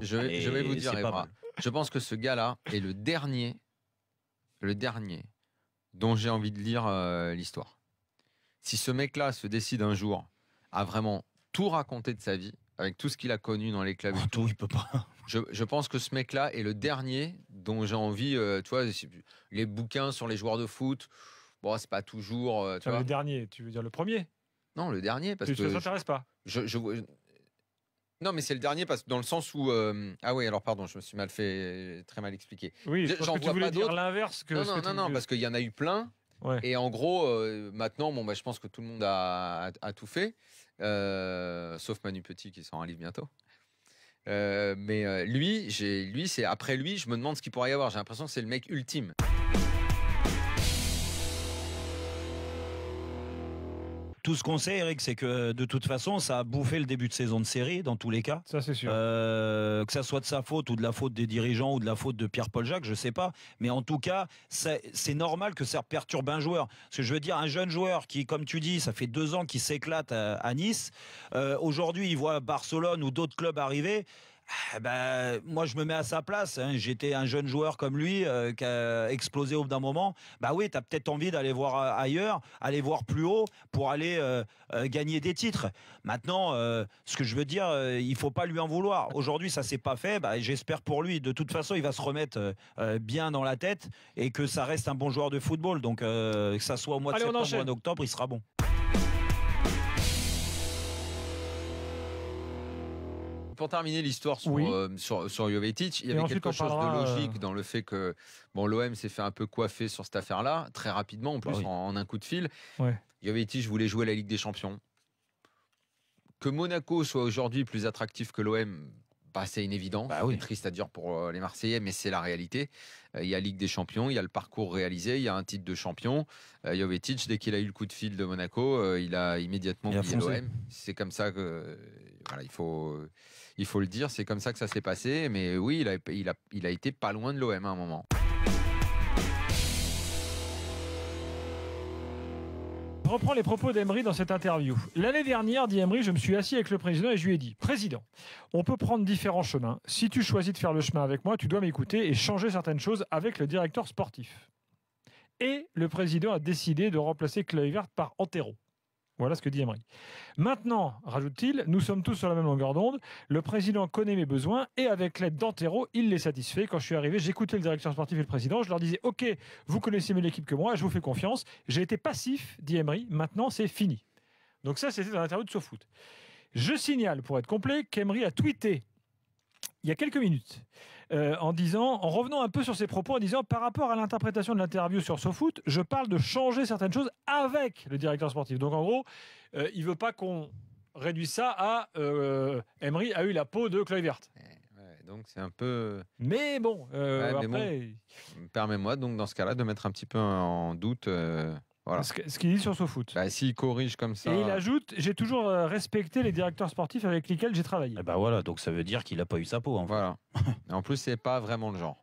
Je vais vous dire, Evra, je pense que ce gars-là est le dernier dont j'ai envie de lire l'histoire. Si ce mec-là se décide un jour à vraiment tout raconter de sa vie, avec tout ce qu'il a connu dans les clubs, tout, il peut pas. Je pense que ce mec-là est le dernier dont j'ai envie, tu vois, les bouquins sur les joueurs de foot, bon, c'est pas toujours... tu vois. Le dernier, tu veux dire le premier? Non, le dernier, parce que... Ça ne t'intéresse pas? Non, mais c'est le dernier parce que dans le sens où... Ah oui, alors pardon, je me suis très mal expliqué. Oui, je pense que tu voulais dire l'inverse que... Non, parce qu'il y en a eu plein. Ouais. Et en gros, maintenant, je pense que tout le monde a tout fait, sauf Manu Petit qui sort un livre bientôt. Mais lui, c'est après lui, je me demande ce qu'il pourrait y avoir. J'ai l'impression que c'est le mec ultime. Tout ce qu'on sait, Eric, c'est que de toute façon, ça a bouffé le début de saison de série, dans tous les cas. Ça, c'est sûr. Que ça soit de sa faute ou de la faute des dirigeants ou de la faute de Pierre-Paul Jacques, je sais pas. Mais en tout cas, c'est normal que ça perturbe un joueur. Parce que je veux dire, un jeune joueur qui, comme tu dis, ça fait 2 ans qu'il s'éclate à Nice. Aujourd'hui, il voit Barcelone ou d'autres clubs arriver. Moi, je me mets à sa place. J'étais un jeune joueur comme lui qui a explosé au bout d'un moment. Oui, tu as peut-être envie d'aller voir ailleurs, aller voir plus haut pour aller gagner des titres. Maintenant, ce que je veux dire, il faut pas lui en vouloir. Aujourd'hui, ça s'est pas fait. J'espère pour lui. De toute façon, il va se remettre bien dans la tête et que ça reste un bon joueur de football. Donc, que ça soit au mois de septembre ou en octobre, il sera bon. Pour terminer l'histoire sur Jovetic, il y avait quelque chose de logique dans le fait que l'OM s'est fait un peu coiffer sur cette affaire-là, très rapidement, en plus, en un coup de fil. Ouais. Jovetic voulait jouer la Ligue des Champions. Que Monaco soit aujourd'hui plus attractif que l'OM, c'est une évidence. C'est triste à dire pour les Marseillais, mais c'est la réalité. Il y a Ligue des Champions, il y a le parcours réalisé, il y a un titre de champion. Jovetic, dès qu'il a eu le coup de fil de Monaco, il a immédiatement oublié l'OM. C'est comme ça que... il faut le dire, c'est comme ça que ça s'est passé. Mais oui, il a été pas loin de l'OM à un moment. Je reprends les propos d'Emery dans cette interview. L'année dernière, dit Emery, je me suis assis avec le président et je lui ai dit « Président, on peut prendre différents chemins. Si tu choisis de faire le chemin avec moi, tu dois m'écouter et changer certaines choses avec le directeur sportif. » Et le président a décidé de remplacer Kluivert par Antero. Voilà ce que dit Emery. Maintenant, rajoute-t-il, nous sommes tous sur la même longueur d'onde. Le président connaît mes besoins et avec l'aide d'Antero, il les satisfait. Quand je suis arrivé, j'écoutais le directeur sportif et le président. Je leur disais, OK, vous connaissez mieux l'équipe que moi, je vous fais confiance. J'ai été passif, dit Emery. Maintenant, c'est fini. Donc ça, c'était dans l'interview de SoFoot. Je signale, pour être complet, qu'Emery a tweeté il y a quelques minutes, en revenant un peu sur ses propos, en disant par rapport à l'interprétation de l'interview sur SoFoot, je parle de changer certaines choses avec le directeur sportif. Donc en gros, il ne veut pas qu'on réduise ça à Emery a eu la peau de Kluivert. Donc c'est un peu... Mais bon, après... Permets-moi donc dans ce cas-là de mettre un petit peu en doute... Voilà. Ce qu'il dit sur SoFoot. S'il corrige comme ça... Et il ajoute, j'ai toujours respecté les directeurs sportifs avec lesquels j'ai travaillé. Voilà, donc ça veut dire qu'il n'a pas eu sa peau. Voilà. En plus, c'est pas vraiment le genre.